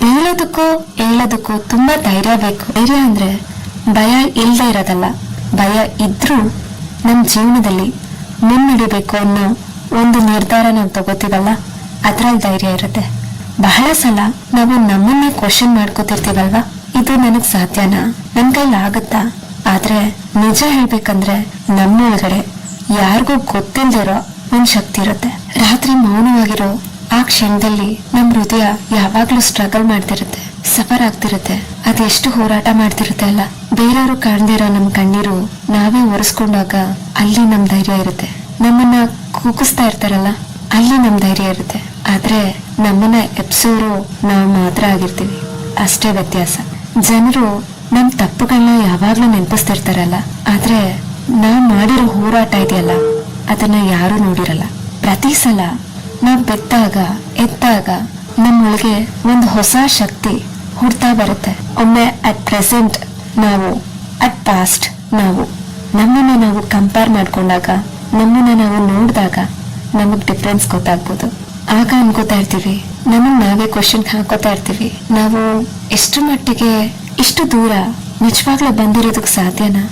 ಬೀಳೋದಕ್ಕೂ ಹೇಳೋದಕ್ಕೂ ತುಂಬಾ ಧೈರ್ಯ ಬೇಕು. ಧೈರ್ಯ ಅಂದ್ರೆ ಭಯ ಇಲ್ಲದೆ ಇರೋದಲ್ಲ, ಭಯ ಇದ್ರೂ ನಮ್ಮ ಜೀವನದಲ್ಲಿ ಮುನ್ನಡಿಬೇಕು ಅನ್ನೋ ಒಂದು ನಿರ್ಧಾರ ನಾವು ತಗೋತೀವಲ್ಲ, ಅದ್ರಲ್ಲಿ ಧೈರ್ಯ ಇರುತ್ತೆ. ಬಹಳ ಸಲ ನಾವು ನಮ್ಮನ್ನೇ ಕ್ವಶನ್ ಮಾಡ್ಕೋತಿರ್ತೀವಲ್ವಾ, ಇದು ನನಗ್ ಸಾಧ್ಯನಾ, ನನ್ ಕೈಲಿ ಆಗುತ್ತಾ? ಆದ್ರೆ ನಿಜ ಹೇಳ್ಬೇಕಂದ್ರೆ ನಮ್ಮ ಒಳಗಡೆ ಯಾರಿಗೂ ಗೊತ್ತಿಲ್ದಿರೋ ಒಂದ್ ಶಕ್ತಿ ಇರುತ್ತೆ. ರಾತ್ರಿ ಮೌನವಾಗಿರೋ ಆ ಕ್ಷಣದಲ್ಲಿ ನಮ್ ಹೃದಯ ಯಾವಾಗ್ಲೂ ಸ್ಟ್ರಗಲ್ ಮಾಡ್ತಿರುತ್ತೆ, ಸಫರ್ ಆಗ್ತಿರುತ್ತೆ, ಅದೆಷ್ಟು ಹೋರಾಟ ಮಾಡ್ತಿರುತ್ತೆ ಅಲ್ಲ. ಬೇರೆಯವರು ಕಾಣ್ದಿರೋ ನಮ್ ಕಣ್ಣೀರು ನಾವೇ ಒರೆಸ್ಕೊಂಡಾಗ ಅಲ್ಲಿ ನಮ್ ಧೈರ್ಯ ಇರುತ್ತೆ. ನಮ್ಮನ್ನ ಕೂಗಿಸ್ತಾ ಇರ್ತಾರಲ್ಲ, ಅಲ್ಲಿ ನಮ್ ಧೈರ್ಯ ಇರುತ್ತೆ. ಆದ್ರೆ ನಮ್ಮನ್ನ ಎಪ್ಸೋರು ನಾವು ಮಾತ್ರ ಆಗಿರ್ತೀವಿ, ಅಷ್ಟೇ ವ್ಯತ್ಯಾಸ. ಜನರು ನಮ್ ತಪ್ಪುಗಳನ್ನ ಯಾವಾಗ್ಲೂ ನೆನಪಿಸ್ತಿರ್ತಾರಲ್ಲ, ಆದ್ರೆ ನಾವ್ ಮಾಡಿರೋ ಹೋರಾಟ ಇದೆಯಲ್ಲ, ಅದನ್ನ ಯಾರು ನೋಡಿರಲ್ಲ. ಪ್ರತಿ ಸಲ ನಾವ್ ಬೆತ್ತಾಗ ಎದ್ದಾಗ ನಮ್ಮೊಳಗೆ ಒಂದು ಹೊಸ ಶಕ್ತಿ ಹುಡ್ತಾ ಬರುತ್ತೆ. ಒಮ್ಮೆ ಅಟ್ ಪ್ರೆಸೆಂಟ್ ನಾವು, ಅಟ್ ಪಾಸ್ಟ್ ನಾವು, ನಮ್ಮನ್ನ ನಾವು ಕಂಪೇರ್ ಮಾಡ್ಕೊಂಡಾಗ, ನಮ್ಮನ್ನ ನಾವು ನೋಡಿದಾಗ ನಮಗ್ ಡಿಫ್ರೆನ್ಸ್ ಗೊತ್ತಾಗ್ಬೋದು. ಆಗ ಅನ್ಕೋತಾ ಇರ್ತೀವಿ, ನಮಗ್ ನಾವೇ ಕ್ವಶನ್ ಹಾಕೋತಾ ಇರ್ತೀವಿ, ನಾವು ಎಷ್ಟು ಮಟ್ಟಿಗೆ ಇಷ್ಟು ದೂರ ನಿಜವಾಗ್ಲೂ ಬಂದಿರೋದಕ್ ಸಾಧ್ಯನಾ,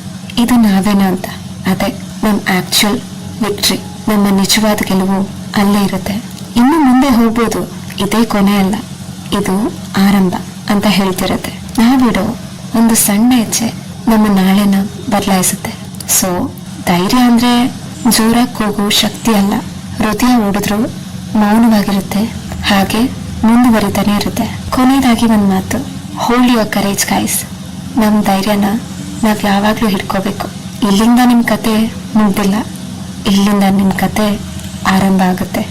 ಇದು ನಾವೇನಾ ಅಂತ. ಅದೇ ನಮ್ ಆಕ್ಚುಯಲ್ ವಿಕ್ಟ್ರಿ, ನಮ್ಮ ನಿಜವಾದ ಗೆಲುವು ಅಲ್ಲೇ ಇರುತ್ತೆ. ಇನ್ನು ಮುಂದೆ ಹೋಗ್ಬೋದು, ಇದೇ ಕೊನೆ ಅಲ್ಲ, ಇದು ಆರಂಭ ಅಂತ ಹೇಳ್ತಿರತ್ತೆ. ನಾವಿಡೋ ಒಂದು ಸಣ್ಣ ಹೆಜ್ಜೆ ನಮ್ಮ ನಾಳೆನ ಬದಲಾಯಿಸುತ್ತೆ. ಸೊ ಧೈರ್ಯ ಅಂದ್ರೆ ಜೋರಾಗಿ ಕೂಗೋ ಶಕ್ತಿ ಅಲ್ಲ, ಹೃದಯ ಓಡಿದ್ರು ಮೌನವಾಗಿರುತ್ತೆ, ಹಾಗೆ ಮುಂದುವರಿತಾನೆ ಇರುತ್ತೆ. ಕೊನೆಯದಾಗಿ ಒಂದು ಮಾತು, ಹೋಲ್ಡ್ ಯುವರ್ ಕರೇಜ್ ಗೈಸ್. ನಮ್ಮ ಧೈರ್ಯನ ನಾವ್ ಯಾವಾಗ್ಲೂ ಹಿಡ್ಕೋಬೇಕು. ಇಲ್ಲಿಂದ ನಿಮ್ ಕತೆ ಮುಗ್ದಿಲ್ಲ, ಇಲ್ಲಿಂದ ನಿಮ್ ಕತೆ ಆರಂಭ ಆಗುತ್ತೆ.